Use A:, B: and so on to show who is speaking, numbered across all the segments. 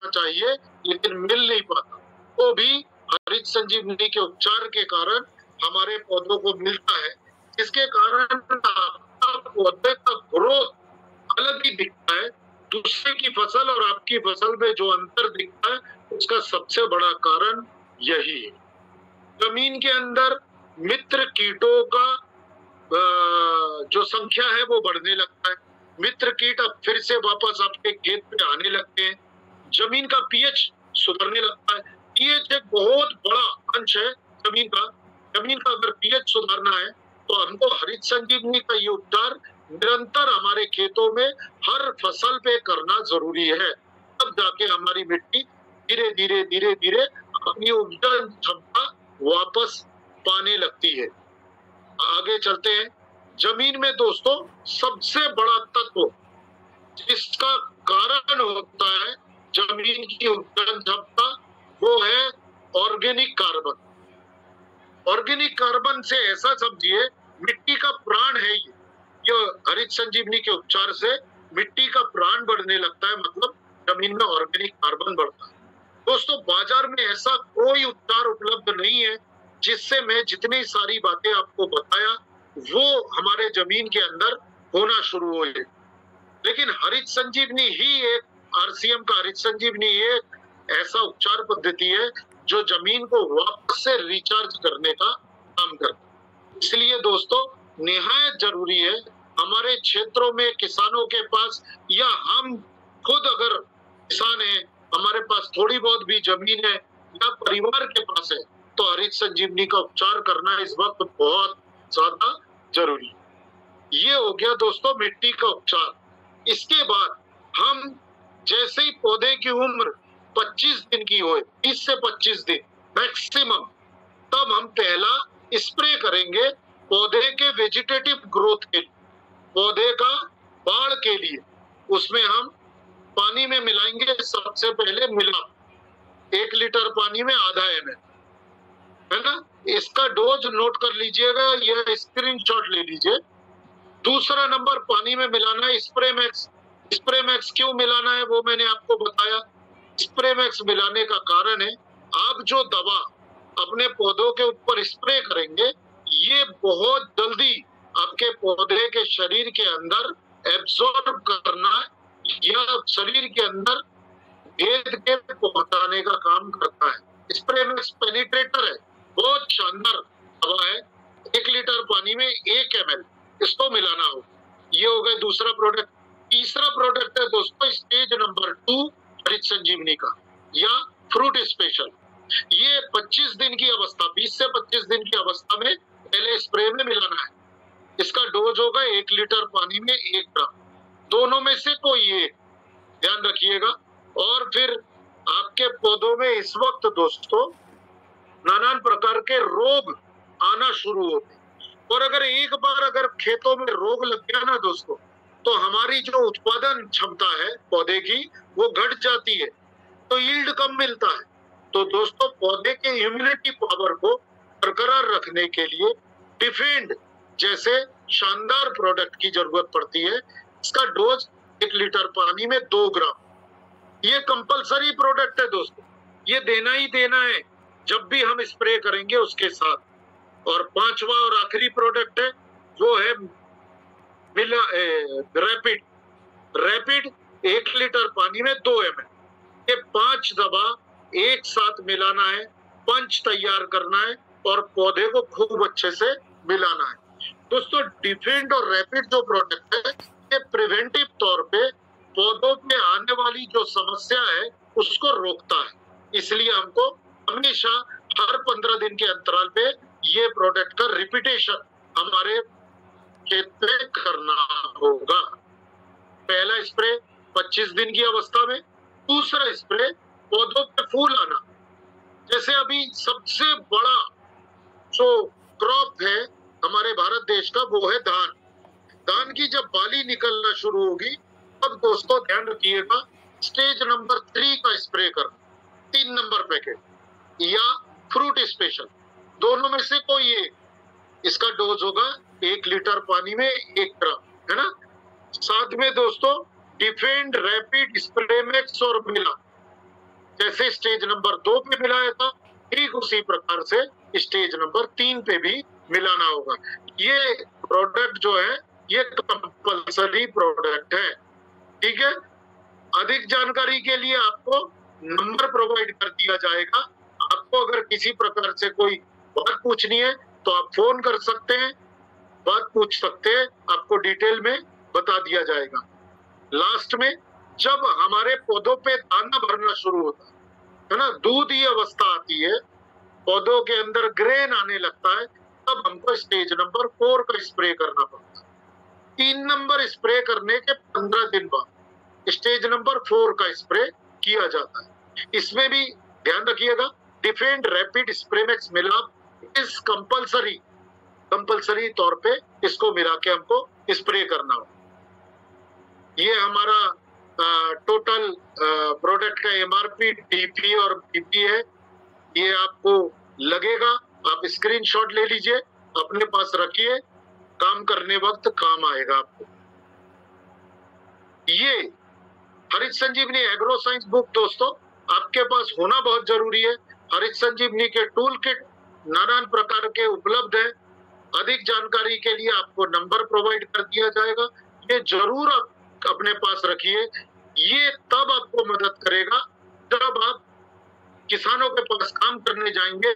A: चाहिए लेकिन मिल नहीं पाता, वो भी हरित संजीवनी के उपचार के कारण हमारे पौधों को मिलता है, जिसके कारण आपका पौधे का ग्रोथ अलग ही दिखता है। दूसरे की फसल और आपकी फसल में जो अंतर दिखता है, उसका सबसे बड़ा कारण यही है। जमीन के अंदर मित्र कीटों का जो संख्या है वो बढ़ने लगता है। मित्र कीट अब फिर से वापस आपके खेत पे आने लगते हैं। जमीन का पीएच सुधरने लगता है। पीएच एक बहुत बड़ा अंश है जमीन का। जमीन का अगर पीएच सुधारना है तो हमको हरित संजीवनी का ये उपचार निरंतर हमारे खेतों में हर फसल पे करना जरूरी है। तब जाके हमारी मिट्टी धीरे धीरे धीरे धीरे अपनी उपज क्षमता वापस पाने लगती है। आगे चलते हैं। जमीन में दोस्तों सबसे बड़ा तत्व जिसका कारण होता है जमीन की उपजाऊ क्षमता, वो है ऑर्गेनिक कार्बन। ऑर्गेनिक कार्बन से ऐसा समझिए मिट्टी का प्राण है ये हरित संजीवनी के उपचार से मिट्टी का प्राण बढ़ने लगता है, मतलब जमीन में ऑर्गेनिक कार्बन बढ़ता है। दोस्तों बाजार में ऐसा कोई उपचार उपलब्ध नहीं है जिससे मैं जितनी सारी बातें आपको बताया वो हमारे जमीन के अंदर होना शुरू हो जाए, लेकिन हरित संजीवनी ही एक आरसीएम का हरित संजीवनी एक ऐसा उपचार पद्धति है जो जमीन को वापस से रिचार्ज करने का काम करता है। इसलिए दोस्तों निहायत जरूरी है हमारे क्षेत्रों में किसानों के पास या हम खुद अगर किसान हैं, हमारे पास थोड़ी बहुत भी जमीन है या परिवार के पास है, तो हरित संजीवनी का उपचार करना इस वक्त बहुत ज्यादा जरूरी है। ये हो गया दोस्तों मिट्टी का उपचार। इसके बाद हम जैसे ही पौधे की उम्र 25 दिन की हो, 20 से 25 दिन मैक्सिमम, तब हम पहला स्प्रे करेंगे पौधे के वेजिटेटिव ग्रोथ के लिए, पौधे का बाढ़ के लिए। उसमें हम पानी में मिलाएंगे सबसे पहले मिला 1 लीटर पानी में आधा ml, है ना। इसका डोज नोट कर लीजिएगा, यह स्क्रीनशॉट ले लीजिए। दूसरा नंबर पानी में मिलाना है स्प्रे मैक्स। स्प्रे मैक्स क्यों मिलाना है वो मैंने आपको बताया। स्प्रे मैक्स मिलाने का कारण है आप जो दवा अपने पौधों के ऊपर स्प्रे करेंगे ये बहुत जल्दी आपके पौधे के शरीर के अंदर एब्जॉर्ब करना या शरीर के अंदर भेद के पहुंचाने का काम करता है। स्प्रे मैक्स पेनिट्रेटर है, बहुत शानदार दवा है। 1 लीटर पानी में 1 ml इसको मिलाना हो। ये हो गया दूसरा प्रोडक्ट। तीसरा प्रोडक्ट है दोस्तों स्टेज नंबर 2 हरित संजीवनी का या फ्रूट स्पेशल। ये 25 दिन की अवस्था, 20 से 25 दिन की अवस्था में पहले स्प्रे में मिलाना है। इसका डोज होगा 1 लीटर पानी में 1 ग्राम। दोनों में से कोई एक ध्यान रखिएगा। और फिर आपके पौधों में इस वक्त दोस्तों नाना प्रकार के रोग आना शुरू होते, और अगर एक बार अगर खेतों में रोग लग गया ना दोस्तों, तो हमारी जो उत्पादन क्षमता है पौधे की वो घट जाती है, तो यील्ड कम मिलता है। तो दोस्तों पौधे के इम्यूनिटी पावर को बरकरार रखने के लिए डिफेंड जैसे शानदार प्रोडक्ट की जरूरत पड़ती है। इसका डोज 1 लीटर पानी में 2 ग्राम। ये कंपलसरी प्रोडक्ट है दोस्तों, ये देना ही देना है जब भी हम स्प्रे करेंगे उसके साथ। और पांचवा और आखिरी प्रोडक्ट है वो है रैपिड। रैपिड 1 लीटर पानी में 2 ml। ये 5 दवा एक साथ मिलाना है, पंच तैयार करना है और पौधे को खूब अच्छे से मिलाना है। दोस्तों डिफेंड और रैपिड जो प्रोडक्ट है ये प्रिवेंटिव तौर पे पौधों में आने वाली जो समस्या है उसको रोकता है। इसलिए हमको हमेशा हर 15 दिन के अंतराल पे ये प्रोडक्ट का रिपीटेशन हमारे खेत पे करना होगा। पहला स्प्रे 25 दिन की अवस्था में, दूसरा स्प्रे पौधों पे फूल आना। जैसे अभी सबसे बड़ा जो क्रॉप है हमारे भारत देश का वो है धान। धान की जब बाली निकलना शुरू होगी तब दोस्तों ध्यान रखिएगा स्टेज नंबर 3 का स्प्रे कर 3 नंबर पैकेट या फ्रूट स्पेशल, दोनों में से कोई एक। इसका डोज होगा 1 लीटर पानी में 1 ग्राम, है ना। साथ में दोस्तों डिफेंड, रैपिड, स्प्रेमेक्स और मिला जैसे स्टेज नंबर 2 पे मिलाया था, ठीक उसी प्रकार से स्टेज नंबर 3 पे भी मिलाना होगा। ये प्रोडक्ट जो है ये कंपल्सरी प्रोडक्ट है, ठीक है। अधिक जानकारी के लिए आपको नंबर प्रोवाइड कर दिया जाएगा। आपको अगर किसी प्रकार से कोई बात पूछनी है तो आप फोन कर सकते हैं, बात पूछ सकते हैं, आपको डिटेल में बता दिया जाएगा। लास्ट में जब हमारे पौधों पे दाना भरना शुरू होता है ना, दूधी अवस्था आती है, पौधों के अंदर ग्रेन आने लगता है, तब हमको स्टेज नंबर 4 का स्प्रे करना पड़ता है। 3 नंबर स्प्रे करने के 15 दिन बाद स्टेज नंबर 4 का स्प्रे किया जाता है। इसमें भी ध्यान रखिएगा, डिफेंड रैपिड स्प्रेमेक्स मिलाप इस कंपल्सरी तौर पे इसको मिला के हमको स्प्रे करना हो। ये हमारा टोटल प्रोडक्ट का एमआरपी, टीपी और बीपी है। ये आपको लगेगा, आप स्क्रीनशॉट ले लीजिए, अपने पास रखिए, काम करने वक्त काम आएगा आपको। ये हरित संजीवनी एग्रो साइंस बुक दोस्तों आपके पास होना बहुत जरूरी है। हरित संजीवनी के टूल किट नाना प्रकार के उपलब्ध है। अधिक जानकारी के लिए आपको नंबर प्रोवाइड कर दिया जाएगा, ये जरूर आप अपने पास रखिए। ये तब आपको मदद करेगा जब आप किसानों के पास काम करने जाएंगे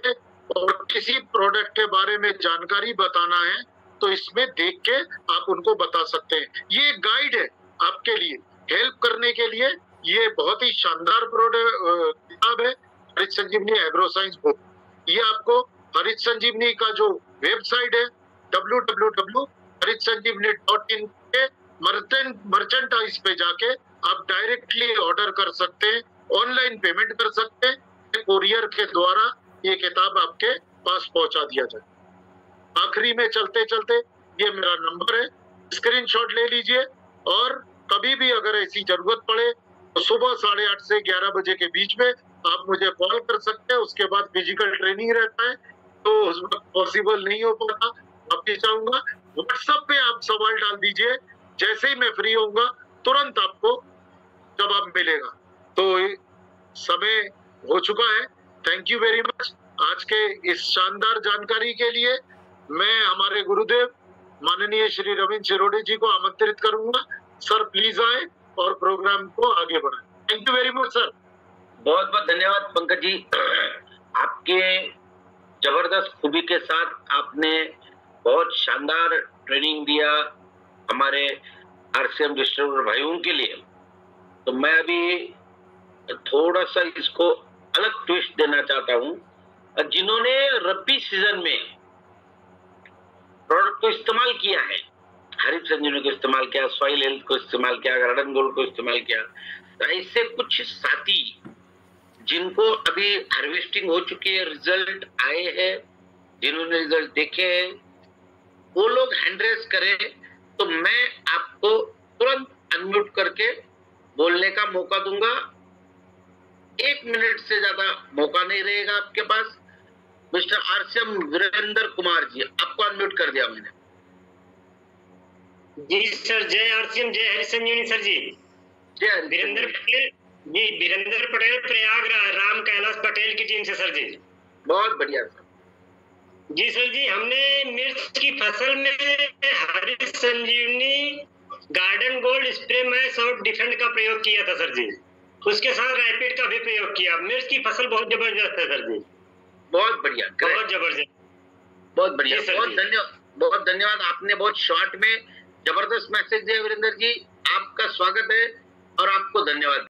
A: और किसी प्रोडक्ट के बारे में जानकारी बताना है तो इसमें देख के आप उनको बता सकते हैं। ये गाइड है आपके लिए, हेल्प करने के लिए। ये बहुत ही शानदार किताब है हरित संजीवनी एग्रो साइंस बुक। ये आपको हरित संजीवनी का जो वेबसाइट है www.haritsanjeevani.in के मर्चेंटाइज पे जाके आप डायरेक्टली ऑर्डर कर सकते हैं, ऑनलाइन पेमेंट कर सकते हैं, कोरियर के द्वारा ये किताब आपके पास पहुंचा दिया जाए। आखिरी में चलते चलते ये मेरा नंबर है, स्क्रीनशॉट ले लीजिए और कभी भी अगर ऐसी जरूरत पड़े तो सुबह 8:30 से 11 बजे के बीच में आप मुझे कॉल कर सकते हैं। उसके बाद फिजिकल ट्रेनिंग रहता है तो उस वक्त पॉसिबल नहीं हो पाता। वापिस जाऊंगा, व्हाट्सएप पे आप सवाल डाल दीजिए, जैसे ही मैं फ्री होऊंगा तुरंत आपको जवाब मिलेगा। तो समय हो चुका है। थैंक यू वेरी मच आज के इस शानदार जानकारी के लिए। मैं हमारे गुरुदेव माननीय श्री रविंद्र शिरोडे जी को आमंत्रित करूंगा। सर प्लीज आए और प्रोग्राम को आगे बढ़ाएं। Thank you very much sir.
B: बहुत बहुत धन्यवाद पंकज जी। आपके जबरदस्त खूबी के साथ आपने बहुत शानदार ट्रेनिंग दिया हमारे आरसीएम डिस्ट्रीब्यूटर भाइयों के लिए। तो मैं अभी थोड़ा सा इसको अलग ट्विस्ट देना चाहता हूं। जिन्होंने रबी सीजन में प्रोडक्ट को इस्तेमाल किया है, हरित संजीवनी को इस्तेमाल किया, सॉइल हेल्थ को इस्तेमाल किया, गार्डन गोल्ड को इस्तेमाल किया, तो ऐसे कुछ साथी जिनको अभी हार्वेस्टिंग हो चुकी है, रिजल्ट आए हैं, जिन्होंने रिजल्ट देखे हैं, वो लोग हैंड रेज करें तो मैं आपको तुरंत अनम्यूट करके बोलने का मौका दूंगा। 1 मिनट से ज्यादा मौका नहीं रहेगा आपके पास। मिस्टर आरसीएम वीरेंद्र कुमार जी, आपको अनम्यूट कर दिया मैंने।
C: जी सर, जय आरसीएम, जय हरित संजीवनी सर जी।
B: जय
C: वीरेंद्र पटेल जी, वीरेंद्र पटेल प्रयागराज, राम कैलाश पटेल की टीम से सर जी।
B: बहुत बढ़िया सर
C: जी। सर जी, हमने मिर्च की फसल में हरित संजीवनी गार्डन गोल्ड स्प्रे मैक्स और डिफेंड का प्रयोग किया था सर जी। उसके साथ रैपिड का भी प्रयोग किया। मिर्च की फसल बहुत जबरदस्त है सर जी,
B: बहुत बढ़िया,
C: बहुत जबरदस्त,
B: बहुत बढ़िया, बहुत धन्यवाद। आपने बहुत शॉर्ट में जबरदस्त मैसेज दिया वीरेंद्र जी, आपका स्वागत है और आपको धन्यवाद।